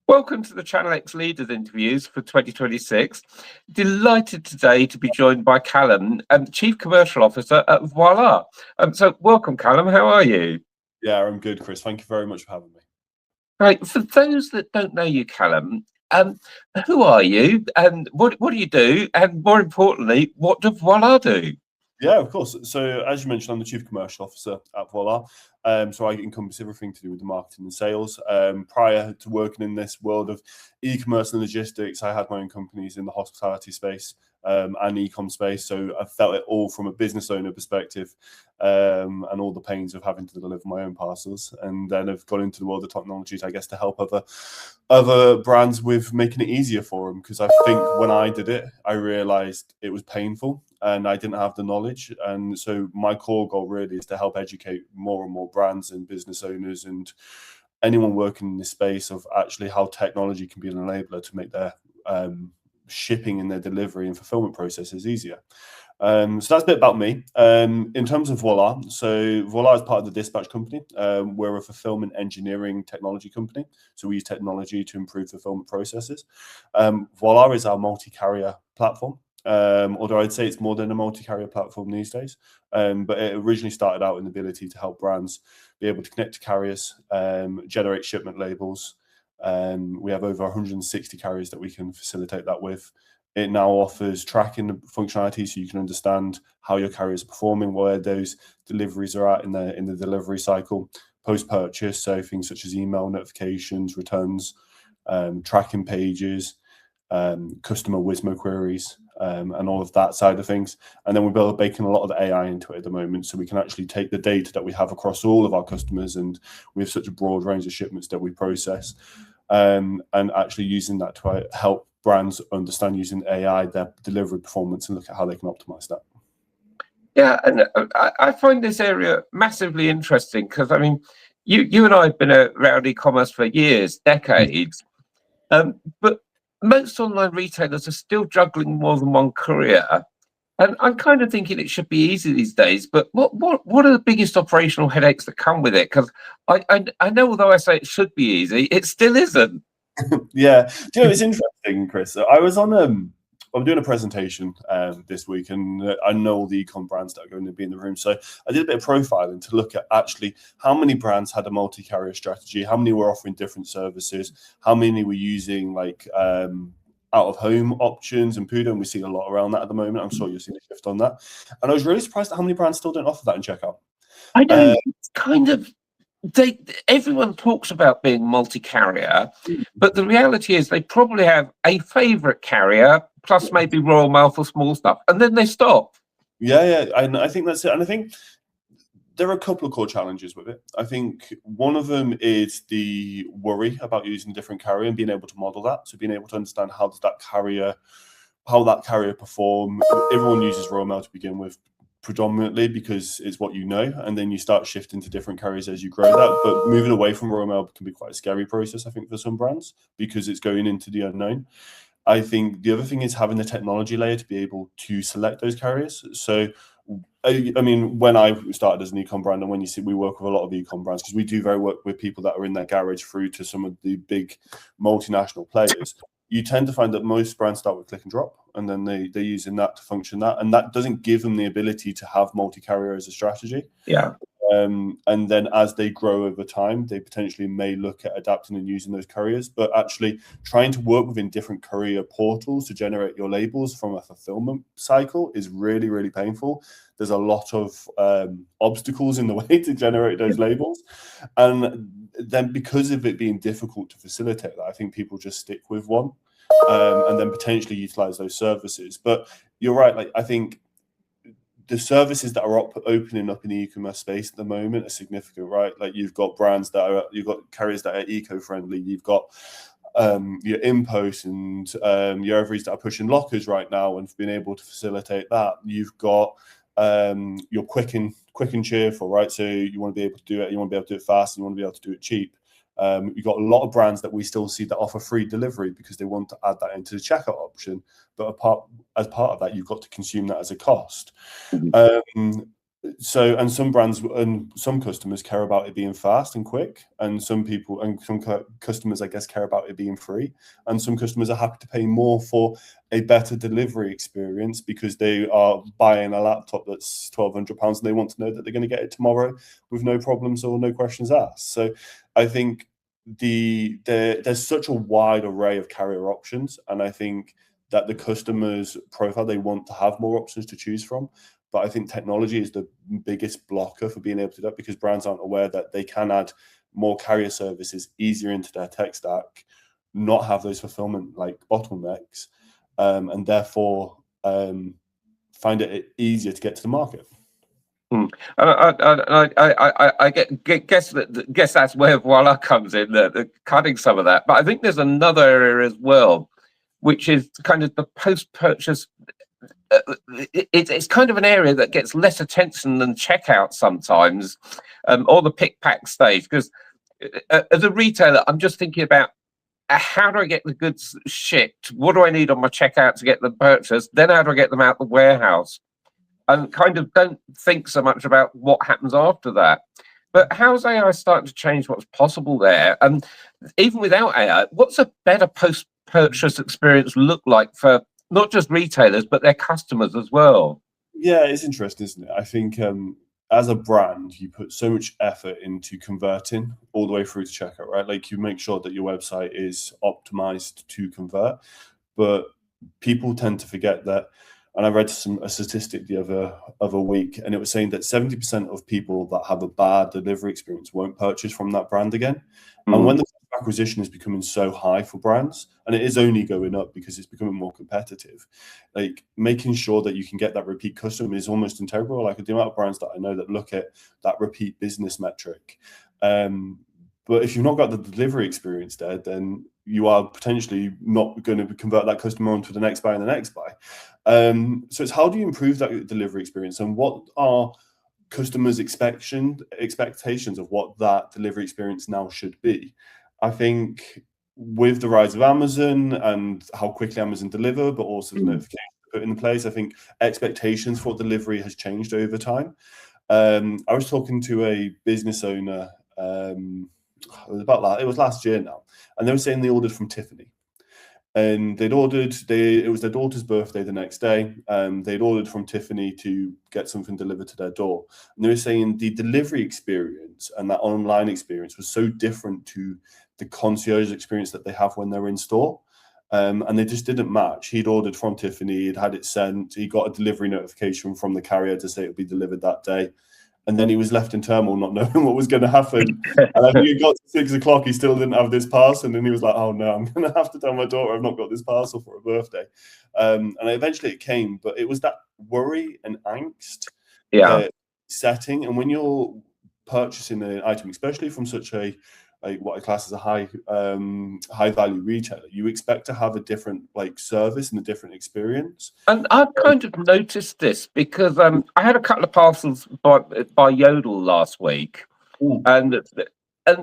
Welcome to the ChannelX Leaders Interviews for 2026. Delighted today to be joined by Callum, Chief Commercial Officer at Voila. So welcome, Callum. How are you? Yeah, I'm good, Chris. Thank you very much for having me. Right. For those that don't know you, Callum, who are you and what do you do? And more importantly, what does Voila do? Yeah, of course. So as you mentioned, I'm the Chief Commercial Officer at Voila. So I encompass everything to do with the marketing and sales. Prior to working in this world of e-commerce and logistics, I had my own companies in the hospitality space and e-com space. So I felt it all from a business owner perspective and all the pains of having to deliver my own parcels. And then I've gone into the world of technologies, I guess, to help other brands with making it easier for them. Because I think when I did it, I realized it was painful and I didn't have the knowledge. And so my core goal really is to help educate more and more brands and business owners and anyone working in this space of actually how technology can be an enabler to make their shipping and their delivery and fulfillment processes easier. So that's a bit about me. In terms of Voila, so Voila is part of the Dispatch company. We're a fulfillment engineering technology company. So we use technology to improve fulfillment processes. Voila is our multi-carrier platform. Although I'd say it's more than a multi-carrier platform these days. But it originally started out in the ability to help brands be able to connect to carriers, generate shipment labels. We have over 160 carriers that we can facilitate that with. It now offers tracking functionality, so you can understand how your carriers are performing, where those deliveries are at in the delivery cycle, post-purchase, so things such as email notifications, returns, tracking pages, customer Wismo queries, and all of that side of things. And then we're baking a lot of the AI into it at the moment, so we can actually take the data that we have across all of our customers, and we have such a broad range of shipments that we process, and actually using that to help brands understand using AI their delivery performance and look at how they can optimize that. Yeah, and I find this area massively interesting because I mean, you and I have been around e-commerce for years, decades, but most online retailers are still juggling more than one courier. And I'm kind of thinking it should be easy these days, but what are the biggest operational headaches that come with it? Because I know, although I say it should be easy, it still isn't. Yeah, do you know, it's interesting, Chris. I'm doing a presentation this week, and I know all the e-com brands that are going to be in the room. So I did a bit of profiling to look at actually how many brands had a multi-carrier strategy, how many were offering different services, how many were using like out-of-home options and Pudo, and we see a lot around that at the moment. I'm sure you've seen a shift on that. And I was really surprised at how many brands still don't offer that in checkout. I know, it's kind of, everyone talks about being multi-carrier, but the reality is they probably have a favorite carrier plus maybe Royal Mail for small stuff, and then they stop. Yeah, I think that's it. And I think there are a couple of core challenges with it. I think one of them is the worry about using a different carrier and being able to model that. So being able to understand how that carrier perform. Everyone uses Royal Mail to begin with, predominantly because it's what you know, and then you start shifting to different carriers as you grow that. But moving away from Royal Mail can be quite a scary process, I think, for some brands because it's going into the unknown. I think the other thing is having the technology layer to be able to select those carriers. So, I mean, when I started as an e-com brand, and when you see we work with a lot of e-com brands, because we do work with people that are in their garage through to some of the big multinational players, you tend to find that most brands start with click and drop, and then they're using that to function that, and that doesn't give them the ability to have multi-carrier as a strategy. Yeah. And then as they grow over time, they potentially may look at adapting and using those couriers, but actually trying to work within different courier portals to generate your labels from a fulfillment cycle is really, really painful. There's a lot of obstacles in the way to generate those labels. And then because of it being difficult to facilitate that, I think people just stick with one and then potentially utilize those services. But you're right, like I think the services that are opening up in the e-commerce space at the moment are significant, right? Like you've got you've got carriers that are eco-friendly, you've got your InPost and your Everys that are pushing lockers right now and being able to facilitate that. You've got your quick and cheerful, right? So you want to be able to do it, you want to be able to do it fast, and you want to be able to do it cheap. You've got a lot of brands that we still see that offer free delivery because they want to add that into the checkout option. But as part of that, you've got to consume that as a cost. So, and some brands and some customers care about it being fast and quick, and some people and some customers, I guess, care about it being free, and some customers are happy to pay more for a better delivery experience because they are buying a laptop that's £1,200 and they want to know that they're going to get it tomorrow with no problems or no questions asked. So, I think there's such a wide array of carrier options, and I think that the customer's profile, they want to have more options to choose from. But I think technology is the biggest blocker for being able to do that, because brands aren't aware that they can add more carrier services easier into their tech stack, not have those fulfillment like bottlenecks, and therefore find it easier to get to the market. I guess that's where Voila comes in, the cutting some of that. But I think there's another area as well, which is kind of the post-purchase. It's kind of an area that gets less attention than checkout sometimes, or the pick pack stage. Because as a retailer, I'm just thinking about how do I get the goods shipped? What do I need on my checkout to get them purchased? Then how do I get them out the warehouse? And kind of don't think so much about what happens after that. But how's AI starting to change what's possible there? And even without AI, what's a better post-purchase experience look like for not just retailers, but their customers as well? Yeah, it's interesting, isn't it? I think as a brand, you put so much effort into converting all the way through to checkout, right? Like, you make sure that your website is optimized to convert, but people tend to forget that. And I read a statistic the other week, and it was saying that 70% of people that have a bad delivery experience won't purchase from that brand again. And when the acquisition is becoming so high for brands, and it is only going up because it's becoming more competitive, like making sure that you can get that repeat customer is almost integral. Like, the amount of brands that I know that look at that repeat business metric. But if you've not got the delivery experience there, then you are potentially not going to convert that customer onto the next buy and the next buy. So it's, how do you improve that delivery experience, and what are customers' expectations of what that delivery experience now should be? I think with the rise of Amazon and how quickly Amazon deliver, but also the notifications put in place, I think expectations for delivery has changed over time. I was talking to a business owner. It was last year now, and they were saying they ordered from Tiffany, and it was their daughter's birthday the next day. They'd ordered from Tiffany to get something delivered to their door, and they were saying the delivery experience and that online experience was so different to the concierge experience that they have when they're in store. And they just didn't match. He'd ordered from Tiffany, he'd had it sent, he got a delivery notification from the carrier to say it would be delivered that day. And then he was left in turmoil, not knowing what was going to happen. And I think it got to 6 o'clock, he still didn't have this parcel. And then he was like, oh no, I'm going to have to tell my daughter I've not got this parcel for her birthday. And eventually it came, but it was that worry and angst setting. And when you're purchasing an item, especially from such what I class as a high value retailer, you expect to have a different service and a different experience. And I've kind of noticed this because I had a couple of parcels by Yodel last week, and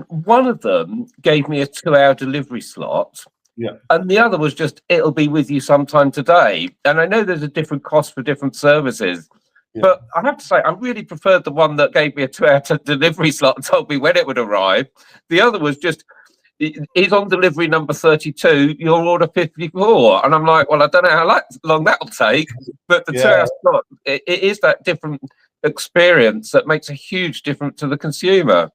one of them gave me a 2-hour delivery slot. Yeah. And the other was just, it'll be with you sometime today. And I know there's a different cost for different services. Yeah. But I have to say, I really preferred the one that gave me a 2-hour delivery slot and told me when it would arrive. The other was just, he's on delivery number 32, your order 54. And I'm like, well, I don't know how long that'll take. But the 2-hour slot, it is that different experience that makes a huge difference to the consumer.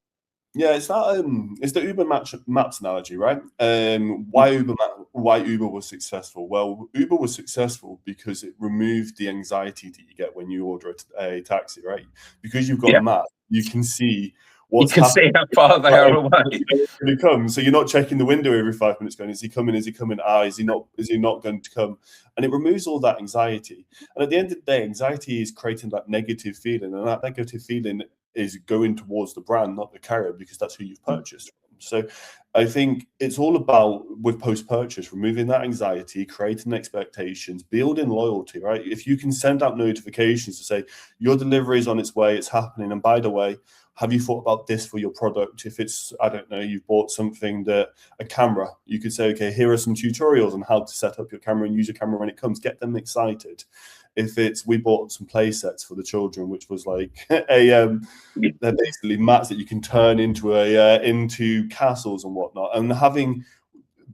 Yeah, it's the Uber Maps analogy, right? Why Uber was successful? Well, Uber was successful because it removed the anxiety that you get when you order a taxi, right? Because you've got a map, you can see what's happening. You can see how far they are away. He comes, so you're not checking the window every 5 minutes going, is he coming? Is he coming? Is he not going to come? And it removes all that anxiety. And at the end of the day, anxiety is creating that negative feeling, and that negative feeling is going towards the brand, not the carrier, because that's who you've purchased from. So I think it's all about, with post-purchase, removing that anxiety, creating expectations, building loyalty, right? If you can send out notifications to say, your delivery is on its way, it's happening, and by the way, have you thought about this for your product? If it's, I don't know, you've bought something, a camera, you could say, okay, here are some tutorials on how to set up your camera and use your camera when it comes. Get them excited. if it's we bought some play sets for the children, which was like they're basically mats that you can turn into into castles and whatnot, and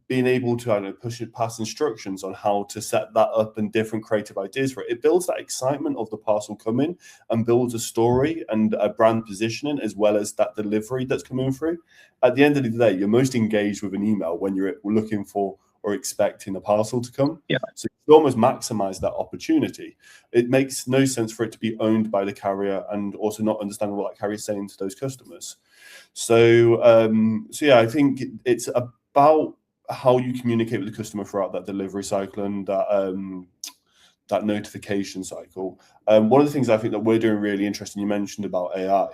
being able to, I don't know, push it past instructions on how to set that up and different creative ideas for it. It builds that excitement of the parcel coming and builds a story and a brand positioning, as well as that delivery that's coming through. At the end of the day, you're most engaged with an email when you're looking for or expecting a parcel to come. Yeah. So you almost maximize that opportunity. It makes no sense for it to be owned by the carrier and also not understanding what that carrier is saying to those customers. So, yeah, I think it's about how you communicate with the customer throughout that delivery cycle and that notification cycle. One of the things I think that we're doing really interesting, you mentioned about AI,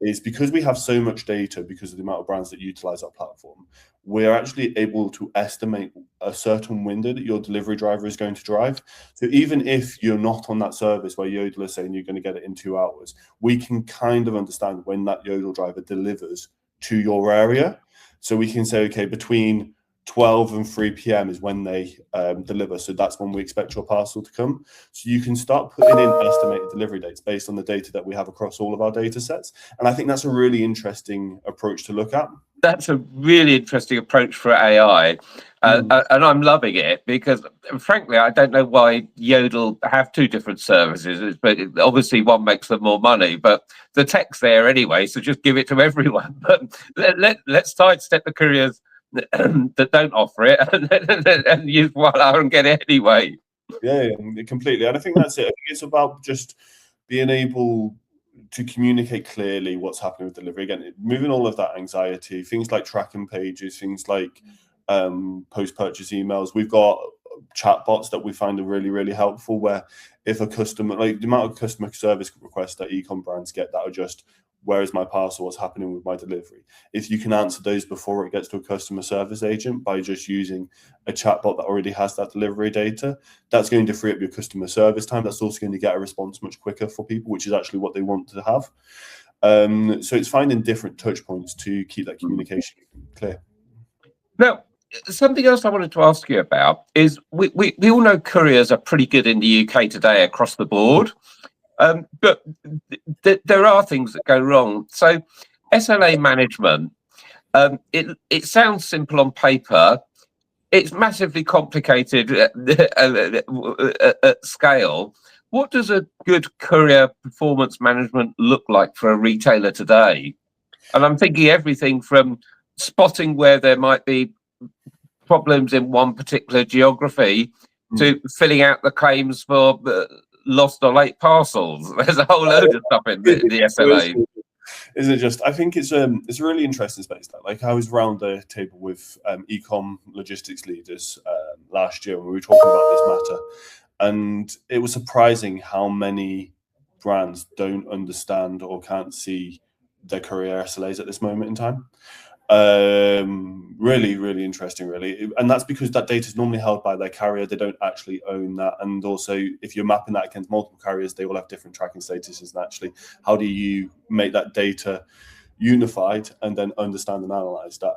is because we have so much data because of the amount of brands that utilize our platform, we're actually able to estimate a certain window that your delivery driver is going to drive. So even if you're not on that service where Yodel is saying you're going to get it in 2 hours, we can kind of understand when that Yodel driver delivers to your area. So we can say, okay, between 12 and 3 p.m. is when they deliver. So that's when we expect your parcel to come. So you can start putting in estimated delivery dates based on the data that we have across all of our data sets. And I think that's a really interesting approach to look at. That's a really interesting approach for AI. And I'm loving it because, frankly, I don't know why Yodel have 2 different services, but obviously one makes them more money. But the tech's there anyway, so just give it to everyone. But let's sidestep the couriers that don't offer it and use Voila and get it anyway. Yeah, completely. And I think that's it. I think it's about just being able to communicate clearly what's happening with delivery. Again, moving all of that anxiety, things like tracking pages, things like post-purchase emails. We've got chatbots that we find are really, really helpful, where if a customer, like the amount of customer service requests that e-com brands get that are just, where is my parcel? What's happening with my delivery? If you can answer those before it gets to a customer service agent by just using a chatbot that already has that delivery data, that's going to free up your customer service time. That's also going to get a response much quicker for people, which is actually what they want to have. So it's finding different touch points to keep that communication clear. Now, something else I wanted to ask you about is we all know couriers are pretty good in the UK today across the board. But there are things that go wrong. So SLA Management, it sounds simple on paper. It's massively complicated at scale. What does a good courier performance management look like for a retailer today? And I'm thinking everything from spotting where there might be problems in one particular geography to filling out the claims for lost or late parcels. There's a whole load of stuff in the SLA. Isn't it just? I think it's a really interesting space. Like I was around the table with e-com logistics leaders last year when we were talking about this matter, and it was surprising how many brands don't understand or can't see their courier SLAs at this moment in time. Really, really interesting, really. And that's because that data is normally held by their carrier. They don't actually own that. And also, if you're mapping that against multiple carriers, they will have different tracking statuses. And actually, how do you make that data unified and then understand and analyze that?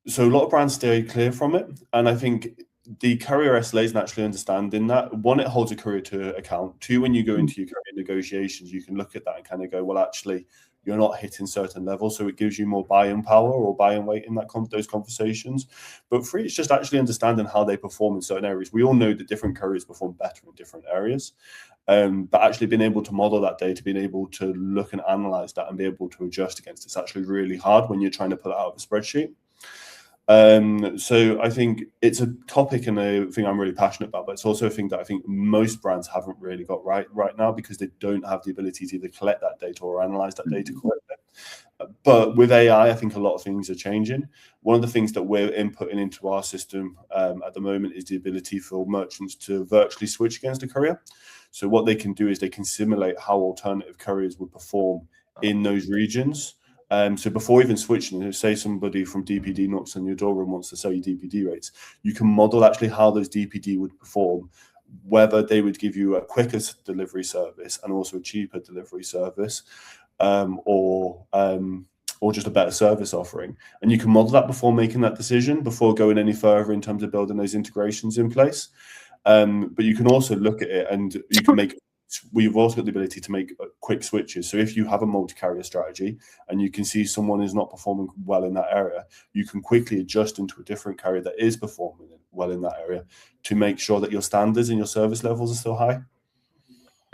So a lot of brands stay clear from it. And I think the courier SLAs and actually understanding that, one, it holds a courier to account. 2, when you go into your courier negotiations, you can look at that and kind of go, well, actually, you're not hitting certain levels, so it gives you more buying power or buying weight in that those conversations. But 3, it's just actually understanding how they perform in certain areas. We all know that different couriers perform better in different areas, but actually being able to model that data, being able to look and analyze that and be able to adjust against it's actually really hard when you're trying to pull it out of a spreadsheet. So I think it's a topic and a thing I'm really passionate about, but it's also a thing that I think most brands haven't really got right now because they don't have the ability to either collect that data or analyze that data correctly. But with AI, I think a lot of things are changing. One of the things that we're inputting into our system at the moment is the ability for merchants to virtually switch against a courier. So what they can do is they can simulate how alternative couriers would perform in those regions. So before even switching, say somebody from DPD knocks on your door and wants to sell you DPD rates, you can model actually how those DPD would perform, whether they would give you a quicker delivery service and also a cheaper delivery service, or just a better service offering. And you can model that before making that decision, before going any further in terms of building those integrations in place. But you can also look at it, and you can make. We've also got the ability to make quick switches. So if you have a multi-carrier strategy and you can see someone is not performing well in that area, you can quickly adjust into a different carrier that is performing well in that area to make sure that your standards and your service levels are still high.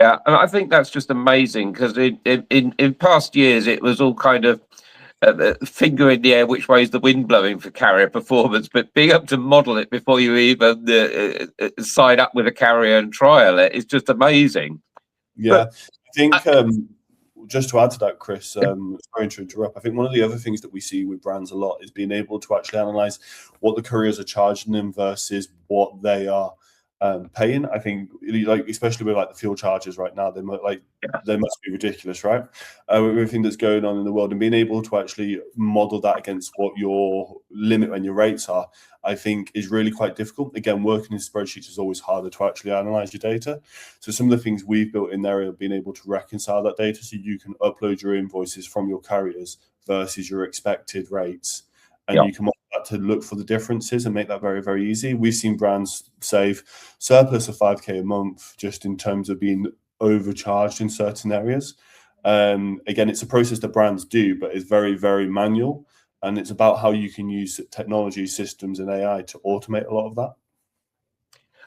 Yeah, and I think that's just amazing, because in past years it was all kind of finger in the air which way is the wind blowing for carrier performance, but being able to model it before you even sign up with a carrier and trial it is just amazing. Yeah, but I think just to add to that, Chris, sorry to interrupt. I think one of the other things that we see with brands a lot is being able to actually analyze what the couriers are charging them versus what they are paying. I think, like, especially with like the fuel charges right now, they must be ridiculous, right? With everything that's going on in the world, and being able to actually model that against what your limit and your rates are, I think is really quite difficult. Again, working in spreadsheets is always harder to actually analyze your data. So some of the things we've built in there are being able to reconcile that data, so you can upload your invoices from your carriers versus your expected rates. And you can model that to look for the differences and make that very, very easy. We've seen brands save surplus of 5K a month just in terms of being overcharged in certain areas. Again, it's a process that brands do, but it's very, very manual. And it's about how you can use technology, systems, and AI to automate a lot of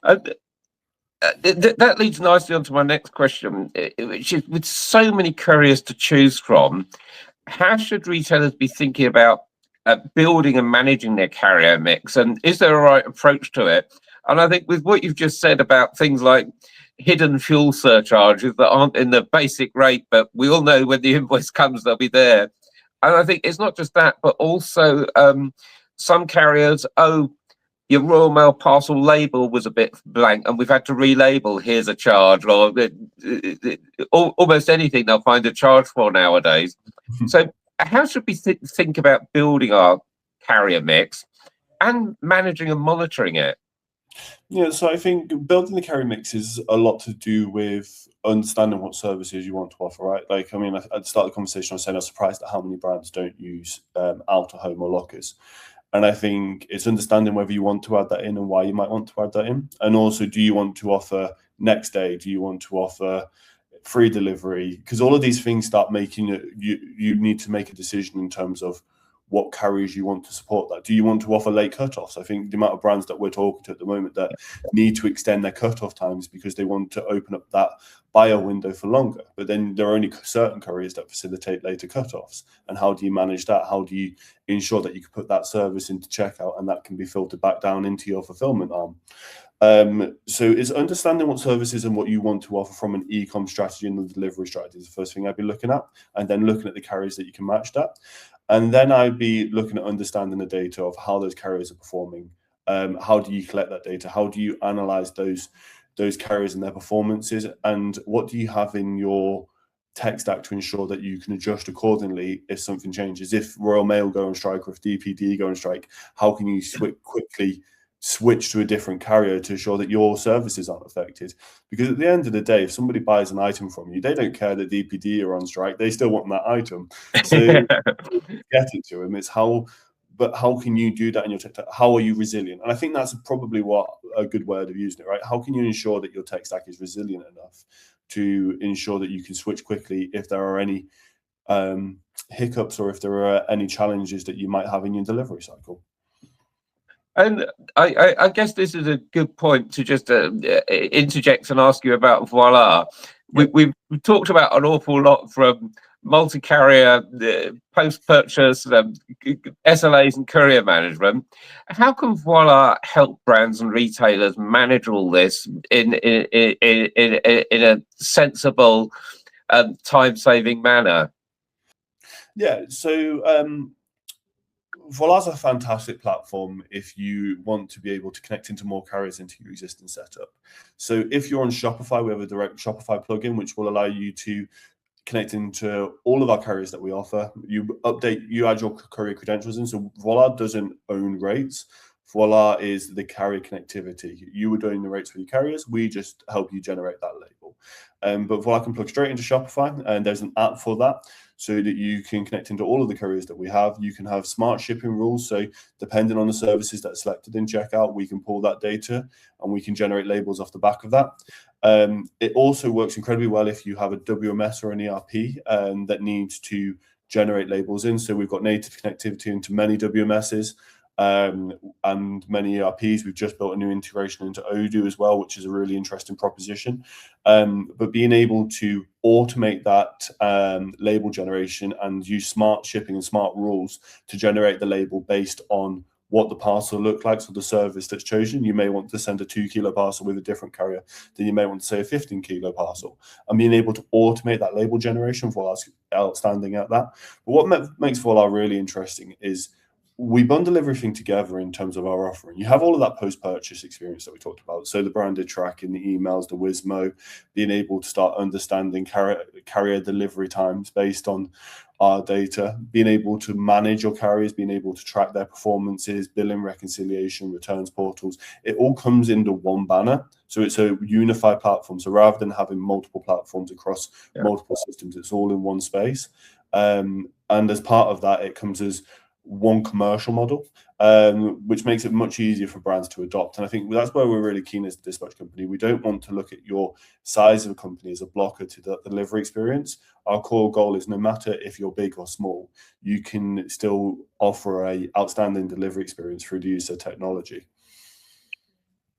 that. That leads nicely onto my next question, which is, with so many couriers to choose from, how should retailers be thinking about building and managing their carrier mix, and is there a right approach to it? And I think with what you've just said about things like hidden fuel surcharges that aren't in the basic rate, but we all know when the invoice comes they'll be there. And I think it's not just that, but also some carriers, your Royal Mail parcel label was a bit blank and we've had to relabel, here's a charge, or almost anything they'll find a charge for nowadays. So how should we think about building our carrier mix and managing and monitoring it? Yeah, so I think building the carrier mix is a lot to do with understanding what services you want to offer, right? Like, I mean, at the start of the conversation, I was saying I was surprised at how many brands don't use out-of-home or lockers. And I think it's understanding whether you want to add that in and why you might want to add that in. And also, do you want to offer next day? Do you want to offer free delivery? Because all of these things start making it, you need to make a decision in terms of what carriers you want to support that. Do you want to offer late cutoffs? I think the amount of brands that we're talking to at the moment that need to extend their cutoff times because they want to open up that buyer window for longer. But then there are only certain couriers that facilitate later cutoffs. And how do you manage that? How do you ensure that you can put that service into checkout and that can be filtered back down into your fulfillment arm? So it's understanding what services and what you want to offer from an e-com strategy and the delivery strategy is the first thing I'd be looking at, and then looking at the carriers that you can match that. And then I'd be looking at understanding the data of how those carriers are performing. How do you collect that data? How do you analyze those carriers and their performances? And what do you have in your tech stack to ensure that you can adjust accordingly if something changes? If Royal Mail go on strike or if DPD go on strike, how can you quickly switch to a different carrier to ensure that your services aren't affected? Because at the end of the day, if somebody buys an item from you, they don't care that DPD are on strike. They still want that item. So get it to them. It's how can you do that in your tech stack? How are you resilient? And I think that's probably what a good word of using it, right? How can you ensure that your tech stack is resilient enough to ensure that you can switch quickly if there are any hiccups or if there are any challenges that you might have in your delivery cycle? And I guess this is a good point to just interject and ask you about Voila. We've talked about an awful lot, from multi-carrier, post-purchase, SLAs and courier management. How can Voila help brands and retailers manage all this in a sensible, time-saving manner? Yeah, so Voilà's a fantastic platform if you want to be able to connect into more carriers into your existing setup. So if you're on Shopify, we have a direct Shopify plugin, which will allow you to connect into all of our carriers that we offer. You add your courier credentials in. So Voila doesn't own rates. Voila is the carrier connectivity. You were doing the rates for your carriers. We just help you generate that label. But Voila can plug straight into Shopify, and there's an app for that. so that you can connect into all of the couriers that we have. You can have smart shipping rules. So depending on the services that are selected in checkout, we can pull that data and we can generate labels off the back of that. It also works incredibly well if you have a WMS or an ERP that needs to generate labels in. So we've got native connectivity into many WMSs and many ERPs. We've just built a new integration into Odoo as well, which is a really interesting proposition. But being able to automate that label generation and use smart shipping and smart rules to generate the label based on what the parcel look like, so the service that's chosen. You may want to send a 2 kilo parcel with a different carrier than you may want to say a 15 kilo parcel. And being able to automate that label generation, Voila's outstanding at that. But what makes Voila really interesting is we bundle everything together in terms of our offering. You have all of that post-purchase experience that we talked about. So the branded tracking, the emails, the Wismo, being able to start understanding carrier delivery times based on our data, being able to manage your carriers, being able to track their performances, billing, reconciliation, returns portals. It all comes into one banner. So it's a unified platform. So rather than having multiple platforms across multiple systems, it's all in one space. And as part of that, it comes as one commercial model, which makes it much easier for brands to adopt. And I think that's where we're really keen as a dispatch company. We don't want to look at your size of a company as a blocker to the delivery experience. Our core goal is no matter if you're big or small, you can still offer a outstanding delivery experience through the use of technology.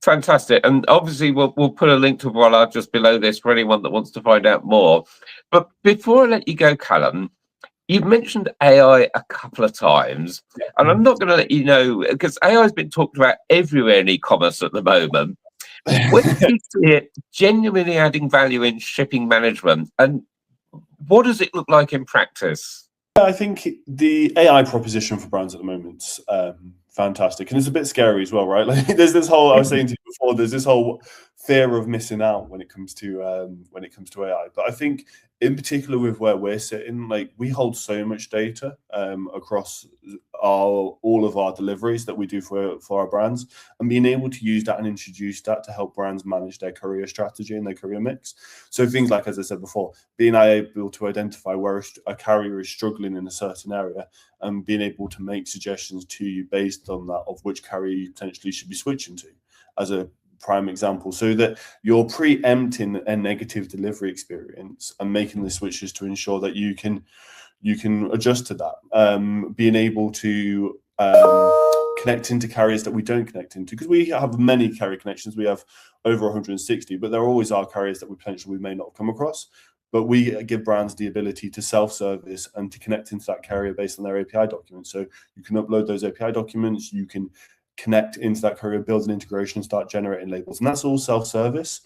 Fantastic. And obviously we'll put a link to Voila just below this for anyone that wants to find out more. But before I let you go, Callum, you've mentioned AI a couple of times, and I'm not going to let you know, because AI has been talked about everywhere in e-commerce at the moment. When do you see it genuinely adding value in shipping management, and what does it look like in practice? I think the AI proposition for brands at the moment's fantastic, and it's a bit scary as well, right? Like there's this whole, I was saying to you before, there's this whole fear of missing out when it comes to AI. But I think in particular with where we're sitting, like we hold so much data across all of our deliveries that we do for our brands, and being able to use that and introduce that to help brands manage their courier strategy and their courier mix. So things like, as I said before, being able to identify where a carrier is struggling in a certain area and being able to make suggestions to you based on that of which carrier you potentially should be switching to as a prime example, so that you're preempting a negative delivery experience and making the switches to ensure that you can adjust to that. Being able to connect into carriers that we don't connect into, because we have many carrier connections. We have over 160, but there always are carriers that we may not have come across. But we give brands the ability to self-service and to connect into that carrier based on their API documents. So you can upload those API documents, you can connect into that courier, build an integration and start generating labels. And that's all self-service,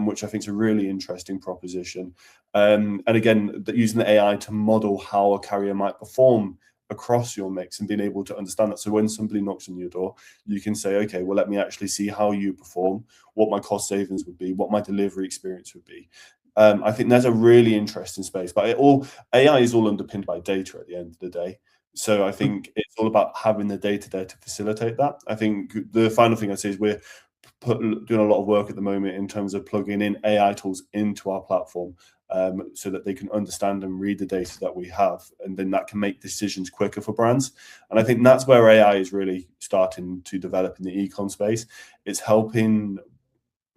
which I think is a really interesting proposition. And again, using the AI to model how a carrier might perform across your mix and being able to understand that. So when somebody knocks on your door, you can say, okay, well, let me actually see how you perform, what my cost savings would be, what my delivery experience would be. I think there's a really interesting space, but AI is all underpinned by data at the end of the day. So I think it's all about having the data there to facilitate that. I think the final thing I'd say is we're doing a lot of work at the moment in terms of plugging in AI tools into our platform so that they can understand and read the data that we have, and then that can make decisions quicker for brands. And I think that's where AI is really starting to develop in the e-com space. It's helping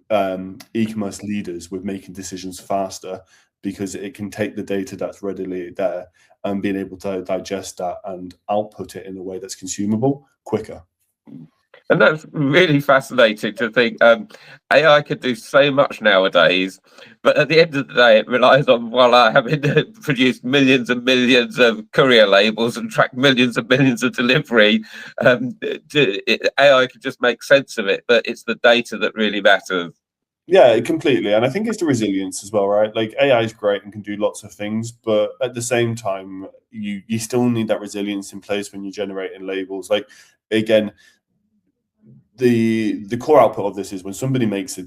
e-commerce leaders with making decisions faster, because it can take the data that's readily there and being able to digest that and output it in a way that's consumable quicker. And that's really fascinating to think AI could do so much nowadays, but at the end of the day, it relies on Voila having to produce millions and millions of courier labels and track millions and millions of delivery. AI could just make sense of it, but it's the data that really matters. Yeah, completely. And I think it's the resilience as well, right? Like AI is great and can do lots of things, but at the same time, you still need that resilience in place when you're generating labels. Like, again, the core output of this is when somebody makes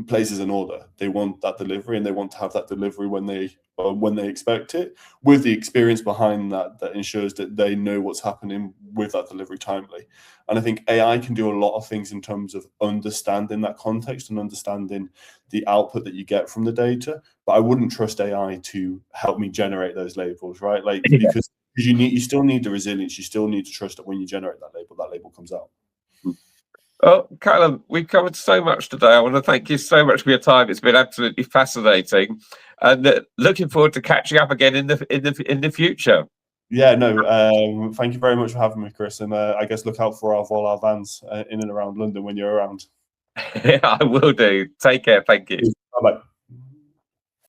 places an order, they want that delivery, and they want to have that delivery when they expect it, with the experience behind that that ensures that they know what's happening with that delivery timely. And I think AI can do a lot of things in terms of understanding that context and understanding the output that you get from the data. But I wouldn't trust AI to help me generate those labels, right? Like, because you still need the resilience, you still need to trust that when you generate that label comes out. Well, Callum, we've covered so much today. I want to thank you so much for your time. It's been absolutely fascinating, and looking forward to catching up again in the future. Yeah, no, thank you very much for having me, Chris. And I guess look out for our Voila vans in and around London when you're around. I will do. Take care. Thank you. Bye-bye.